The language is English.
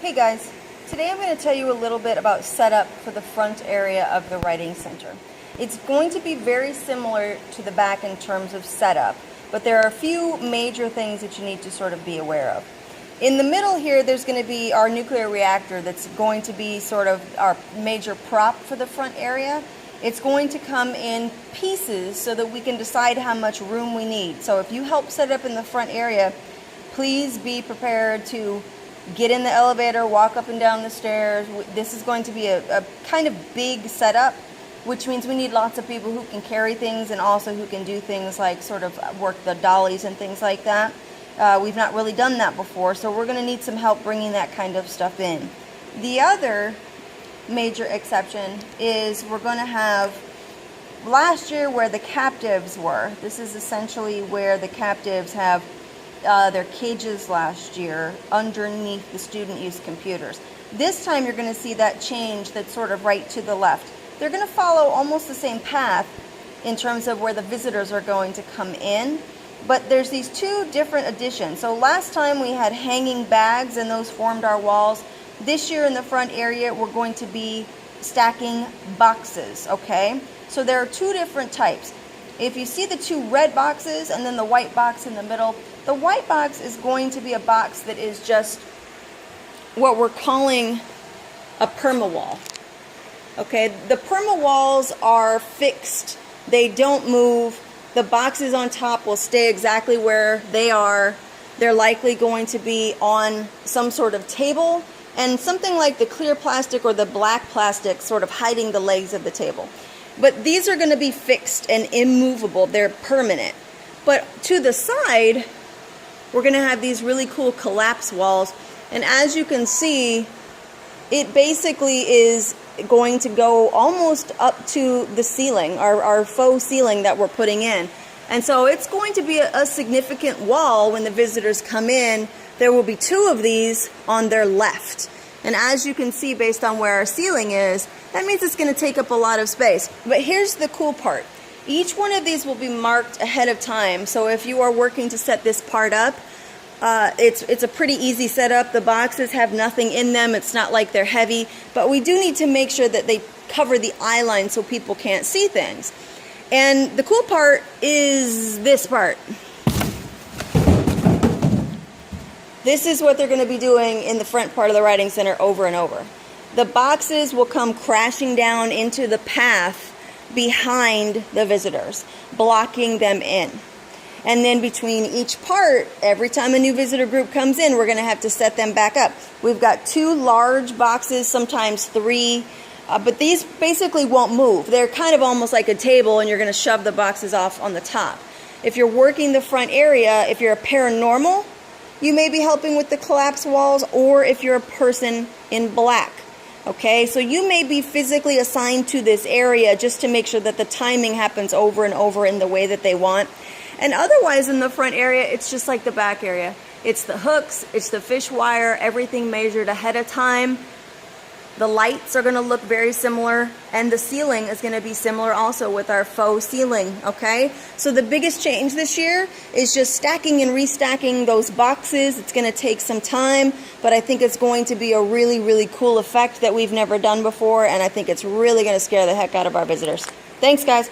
Hey guys, today I'm going to tell you a little bit about setup for the front area of the Writing Center. It's going to be very similar to the back in terms of setup, but there are a few major things that you need to sort of be aware of. In the middle here, there's going to be our nuclear reactor that's going to be sort of our major prop for the front area. It's going to come in pieces so that we can decide how much room we need. So if you help set up in the front area, please be prepared to get in the elevator, walk up and down the stairs. This is going to be a kind of big setup, which means we need lots of people who can carry things and also who can do things like sort of work the dollies and things like that. We've not really done that before, so we're going to need some help bringing that kind of stuff in. The other major exception is we're going to have last year where the captives were. This is essentially where the captives have their cages last year underneath the student use computers. This time you're going to see that change that's sort of right to the left. They're going to follow almost the same path in terms of where the visitors are going to come in, but there's these two different additions. So last time we had hanging bags and those formed our walls. This year in the front area we're going to be stacking boxes, okay? So there are two different types. If you see the two red boxes and then the white box in the middle, the white box is going to be a box that is just what we're calling a perma-wall. Okay, the perma-walls are fixed. They don't move. The boxes on top will stay exactly where they are. They're likely going to be on some sort of table and something like the clear plastic or the black plastic sort of hiding the legs of the table. But these are going to be fixed and immovable. They're permanent. But to the side, we're going to have these really cool collapse walls. And as you can see, it basically is going to go almost up to the ceiling, our faux ceiling that we're putting in. And so it's going to be a significant wall when the visitors come in. There will be two of these on their left. And as you can see, based on where our ceiling is, that means it's going to take up a lot of space. But here's the cool part. Each one of these will be marked ahead of time. So if you are working to set this part up, it's a pretty easy setup. The boxes have nothing in them. It's not like they're heavy. But we do need to make sure that they cover the eye line so people can't see things. And the cool part is this part. This is what they're going to be doing in the front part of the Writing Center over and over. The boxes will come crashing down into the path behind the visitors, blocking them in. And then between each part, every time a new visitor group comes in, we're going to have to set them back up. We've got two large boxes, sometimes three, but these basically won't move. They're kind of almost like a table, and you're going to shove the boxes off on the top. If you're working the front area, if you're a paranormal, you may be helping with the collapse walls, or if you're a person in black. Okay, so you may be physically assigned to this area just to make sure that the timing happens over and over in the way that they want. And otherwise in the front area, it's just like the back area. It's the hooks, it's the fish wire, everything measured ahead of time. The lights are going to look very similar, and the ceiling is going to be similar also with our faux ceiling, okay? So the biggest change this year is just stacking and restacking those boxes. It's going to take some time, but I think it's going to be a really, really cool effect that we've never done before, and I think it's really going to scare the heck out of our visitors. Thanks, guys.